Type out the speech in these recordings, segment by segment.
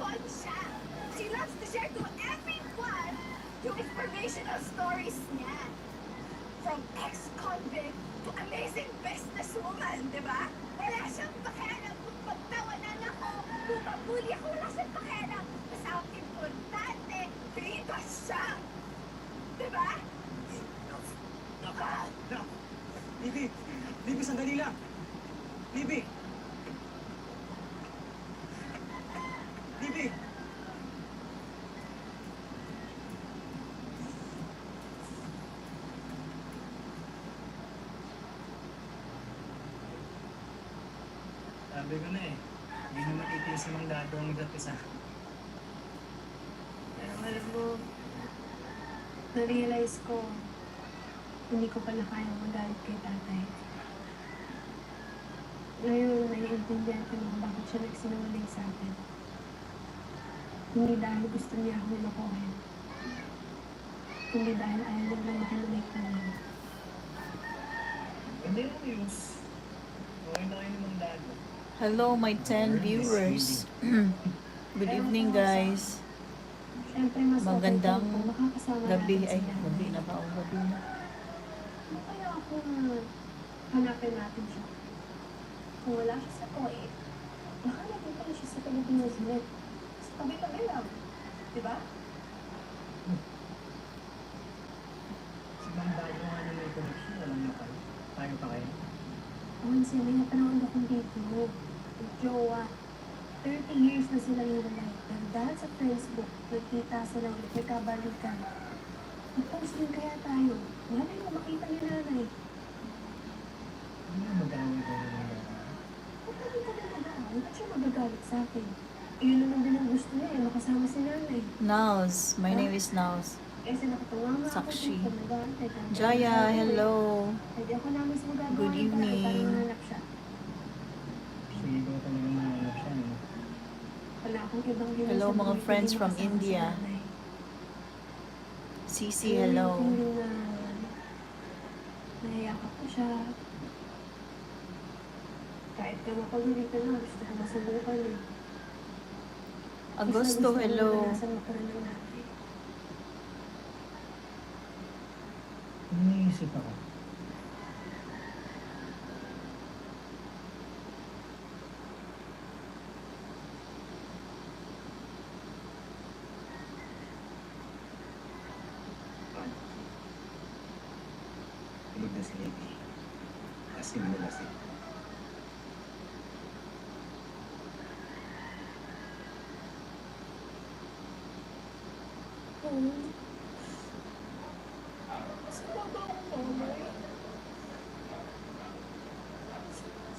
fun siya. She loves to share to everyone yung inspirational stories niya. From ex-convict to amazing businesswoman, di ba? Wala siyang pakialam kung pagtawanan ako, kung mabuli ako, wala siyang pakialam. Basta ang importante, famous siya. Di ba? No! Libby! Libby, sandali lang! Libby! Libby! Sabi ko na eh, hindi naman itiis si Mang Dado ang isa't isa. Pero alam mo, na-realize ko, hindi ko pala kaya magalit kay tatay. Ngayon, naiintindihan ko na kung bakit siya nagsinungaling sa akin. Hindi dahil gusto niya akong lokohin. Hindi dahil ayaw niya lang makinig na lang. Hindi mo use. Okay na kayo ni Mang Dado. Hello, my 10 viewers. Good evening, guys. Siyempre, mas Magandang okay kung makakasama gabi. natin Ay, si nanay. gabi na ba? O, gabi na. Ano kaya kung hanapin natin siya? Kung wala siya sa Kuwait, baka nagpunta na siya sa Pilipinas ulit. Sa tabi-tabi lang. Diba? Si Mang Dado nga na may connection, alam niyo kayo. Tayo pa kayo. Once may napanahon akong dito. Jowa. 30 years na sila hiwalay. Pero dahil sa Facebook, nagkita sila ulit, nagkabalikan. Mag-post din kaya tayo. Wala yung makita ni nanay. Hindi na mag-away ko ni Mang Dado. Huwag ka rin ka na mag-aaway. Ba't siya magagalit sa akin? Iyon naman din ang gusto niya, makasama si nanay. Naus. My name is Naus. Kasi nakatawa nga ako Sakshi. dito, nag-aantay ka. Jaya, hello. Pwede ako namin sa magagawa Good ng bahay evening. para mahanap siya. Sige ko talaga mahanap siya, no? Wala akong ibang ginawa Hello, sa mga buhay friends kundi from makasama si India. nanay. Cici, Ayun hello. yung feeling na nahiyakap ko siya. Kahit ka mapagalitan na, gusto ko masubukan eh. Agosto, hello. Nasa mo pa rin ng nanay. Iniisip ako. Tulog na si Libby. Lasing na lasing. Sumama ako, mamay.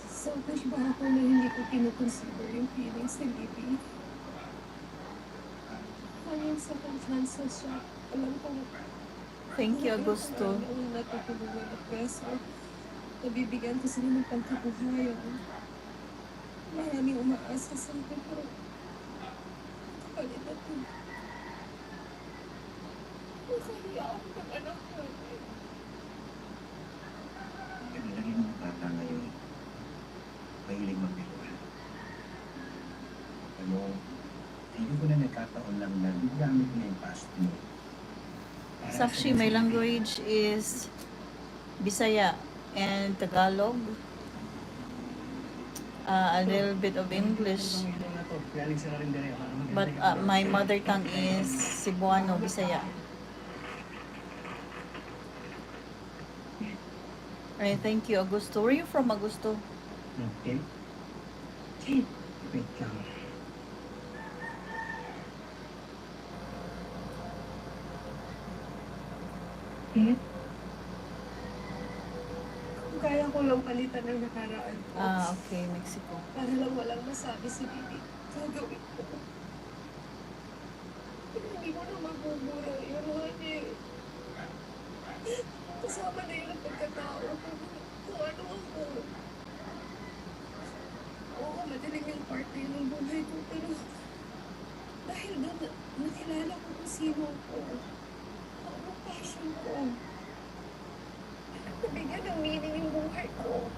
Selfish ba ako na hindi ko kinukonsider yung feelings ni Libby? Hanggang sa circumstances siya, alam ko Thank you, Agosto. ang natutulungan at beso. Nabibigyan ko sila ng pagkabuhayan. Maraming umaasa sa akin, pero kapalit na ito. Nakahiya ako ng anak namin. Ganun lang yung mga bata ngayon. Mahilig magbiruan. Ano, tingin ko na nagkataon lang na gamit mo yung past mo. Sakshi, my language is Bisaya and Tagalog. A little bit of English. Itong ilong na to, galing sa Karindere. But my mother tongue is Cebuano, Bisaya. Alright, thank you, Augusto. Where are you from, Augusto? Okay? Wait lang. Kung kaya ko lang palitan ng nakaraan ko. Okay, Mexico. Para lang walang masabi si Bibi. Gagawin ko. Pero hindi mo na magbubura yun, honey. Kasama na yun ang pagkatao ko. Kung ano ako. Oo, madaling yung part na yun ng buhay ko. Pero dahil doon, nakilala ko kung sino ako. Ano ang passion ko. Nabigyan ng meaning yung buhay ko.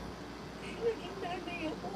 Dahil naging nanay ako.